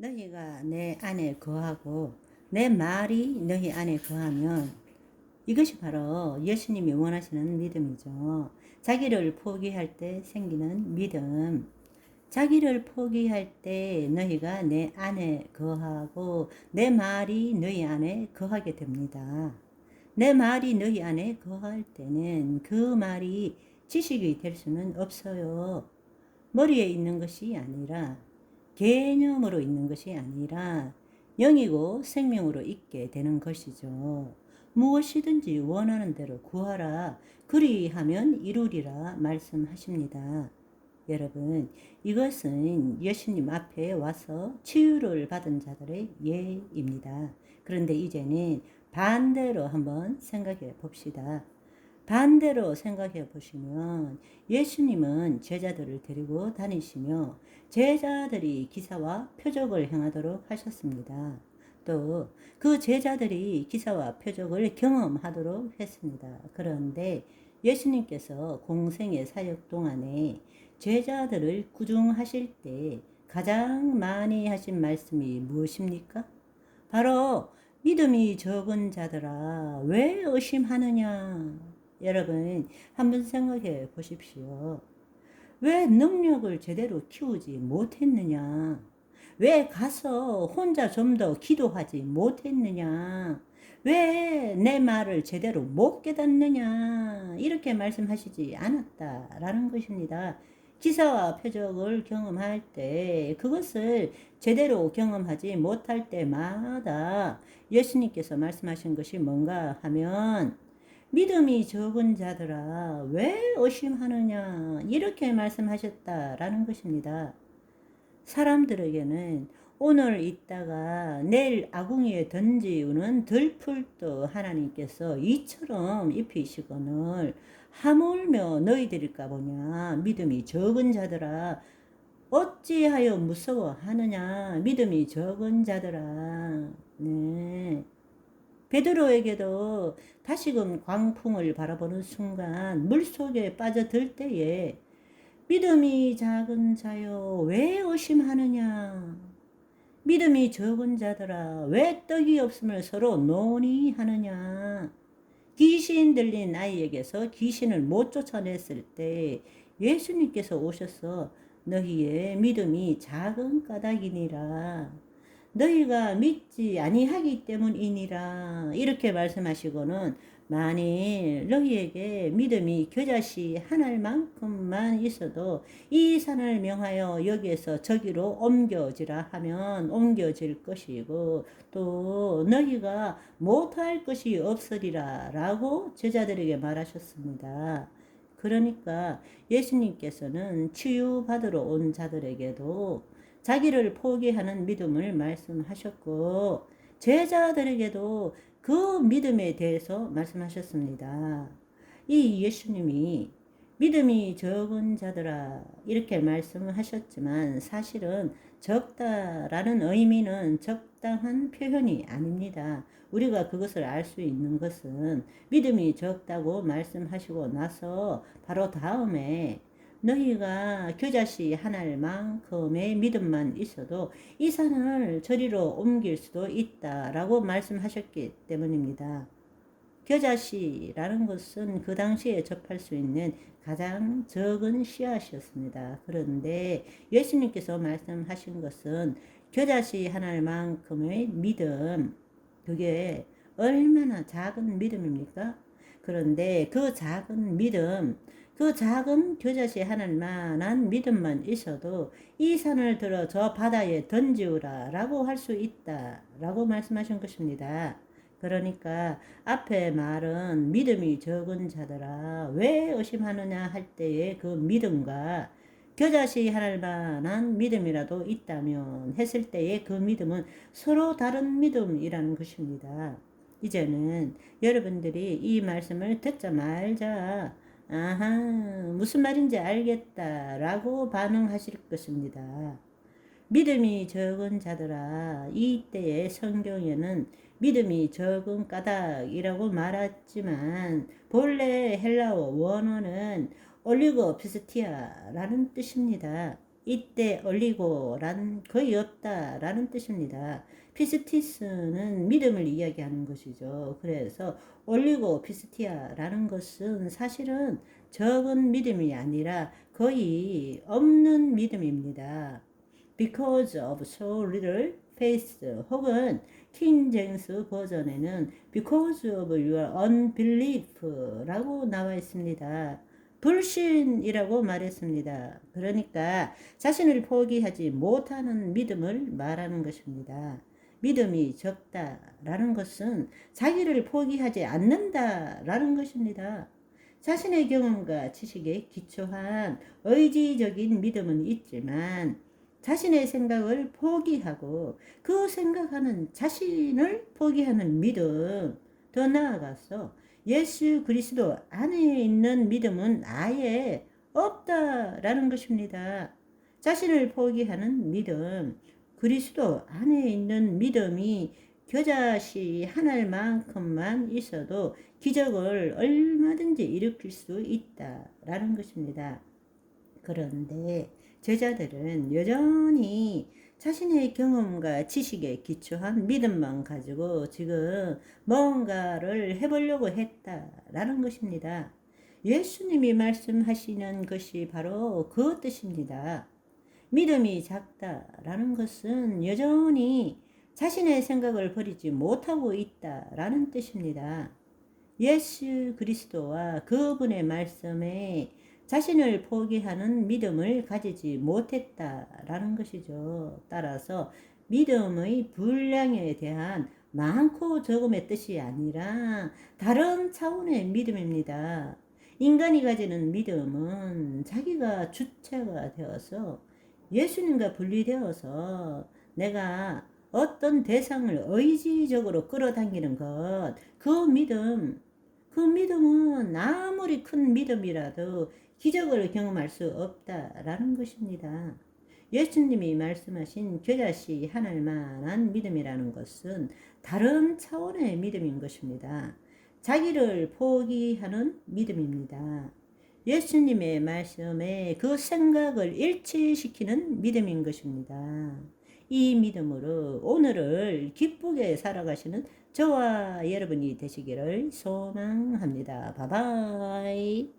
너희가 내 안에 거하고 내 말이 너희 안에 거하면 이것이 바로 예수님이 원하시는 믿음이죠. 자기를 포기할 때 생기는 믿음. 자기를 포기할 때 너희가 내 안에 거하고 내 말이 너희 안에 거하게 됩니다. 내 말이 너희 안에 거할 때는 그 말이 지식이 될 수는 없어요. 머리에 있는 것이 아니라 개념으로 있는 것이 아니라 영이고 생명으로 있게 되는 것이죠. 무엇이든지 원하는 대로 구하라. 그리하면 이루리라 말씀하십니다. 여러분, 이것은 예수님 앞에 와서 치유를 받은 자들의 예입니다. 그런데 이제는 반대로 한번 생각해 봅시다. 반대로 생각해 보시면 예수님은 제자들을 데리고 다니시며 제자들이 기사와 표적을 행하도록 하셨습니다. 또 그 제자들이 기사와 표적을 경험하도록 했습니다. 그런데 예수님께서 공생의 사역 동안에 제자들을 구중하실 때 가장 많이 하신 말씀이 무엇입니까? 바로 믿음이 적은 자들아 왜 의심하느냐. 여러분 한번 생각해 보십시오. 왜 능력을 제대로 키우지 못했느냐? 왜 가서 혼자 좀 더 기도하지 못했느냐? 왜 내 말을 제대로 못 깨닫느냐? 이렇게 말씀하시지 않았다라는 것입니다. 기사와 표적을 경험할 때 그것을 제대로 경험하지 못할 때마다 예수님께서 말씀하신 것이 뭔가 하면 믿음이 적은 자들아 왜 의심하느냐 이렇게 말씀하셨다라는 것입니다. 사람들에게는 오늘 있다가 내일 아궁이에 던지우는 들풀도 하나님께서 이처럼 입히시거늘 하물며 너희들일까 보냐 믿음이 적은 자들아 어찌하여 무서워하느냐 믿음이 적은 자들아. 네. 베드로에게도 다시금 광풍을 바라보는 순간 물속에 빠져들 때에 믿음이 작은 자여 왜 의심하느냐. 믿음이 적은 자들아 왜 떡이 없음을 서로 논의하느냐. 귀신 들린 아이에게서 귀신을 못 쫓아냈을 때 예수님께서 오셔서 너희의 믿음이 작은 까닭이니라. 너희가 믿지 아니하기 때문이니라. 이렇게 말씀하시고는 만일 너희에게 믿음이 겨자씨 한 알만큼만 있어도 이 산을 명하여 여기에서 저기로 옮겨지라 하면 옮겨질 것이고 또 너희가 못할 것이 없으리라 라고 제자들에게 말하셨습니다. 그러니까 예수님께서는 치유받으러 온 자들에게도 자기를 포기하는 믿음을 말씀하셨고 제자들에게도 그 믿음에 대해서 말씀하셨습니다. 이 예수님이 믿음이 적은 자들아 이렇게 말씀하셨지만 사실은 적다라는 의미는 적당한 표현이 아닙니다. 우리가 그것을 알 수 있는 것은 믿음이 적다고 말씀하시고 나서 바로 다음에 너희가 겨자씨 한 알만큼의 믿음만 있어도 이 산을 저리로 옮길 수도 있다라고 말씀하셨기 때문입니다. 겨자씨라는 것은 그 당시에 접할 수 있는 가장 적은 씨앗이었습니다. 그런데 예수님께서 말씀하신 것은 겨자씨 한 알만큼의 믿음, 그게 얼마나 작은 믿음입니까? 그런데 그 작은 믿음, 그 작은 겨자씨 하나만한 믿음만 있어도 이 산을 들어 저 바다에 던지우라 라고 할 수 있다 라고 말씀하신 것입니다. 그러니까 앞에 말은 믿음이 적은 자들아 왜 의심하느냐 할 때의 그 믿음과 겨자씨 하나만한 믿음이라도 있다면 했을 때의 그 믿음은 서로 다른 믿음이라는 것입니다. 이제는 여러분들이 이 말씀을 듣자마자 아하 무슨 말인지 알겠다라고 반응하실 것입니다. 믿음이 적은 자들아 이때의 성경에는 믿음이 적은 까닭이라고 말했지만 본래 헬라어 원어는 올리고 피스티아라는 뜻입니다. 이때 올리고란 거의 없다라는 뜻입니다. 피스티스는 믿음을 이야기하는 것이죠. 그래서 올리고 피스티아라는 것은 사실은 적은 믿음이 아니라 거의 없는 믿음입니다. Because of so little faith 혹은 킹 제임스 버전에는 Because of your unbelief라고 나와 있습니다. 불신이라고 말했습니다. 그러니까 자신을 포기하지 못하는 믿음을 말하는 것입니다. 믿음이 적다라는 것은 자기를 포기하지 않는다라는 것입니다. 자신의 경험과 지식에 기초한 의지적인 믿음은 있지만 자신의 생각을 포기하고 그 생각하는 자신을 포기하는 믿음, 더 나아가서 예수 그리스도 안에 있는 믿음은 아예 없다라는 것입니다. 자신을 포기하는 믿음, 그리스도 안에 있는 믿음이 겨자씨 하나만큼만 있어도 기적을 얼마든지 일으킬 수 있다라는 것입니다. 그런데 제자들은 여전히 자신의 경험과 지식에 기초한 믿음만 가지고 지금 뭔가를 해보려고 했다라는 것입니다. 예수님이 말씀하시는 것이 바로 그 뜻입니다. 믿음이 작다라는 것은 여전히 자신의 생각을 버리지 못하고 있다라는 뜻입니다. 예수 그리스도와 그분의 말씀에 자신을 포기하는 믿음을 가지지 못했다라는 것이죠. 따라서 믿음의 분량에 대한 많고 적음의 뜻이 아니라 다른 차원의 믿음입니다. 인간이 가지는 믿음은 자기가 주체가 되어서 예수님과 분리되어서 내가 어떤 대상을 의지적으로 끌어당기는 것, 그 믿음은 아무리 큰 믿음이라도 기적을 경험할 수 없다라는 것입니다. 예수님이 말씀하신 겨자씨 하늘만한 믿음이라는 것은 다른 차원의 믿음인 것입니다. 자기를 포기하는 믿음입니다. 예수님의 말씀에 그 생각을 일치시키는 믿음인 것입니다. 이 믿음으로 오늘을 기쁘게 살아가시는 저와 여러분이 되시기를 소망합니다. 바이바이.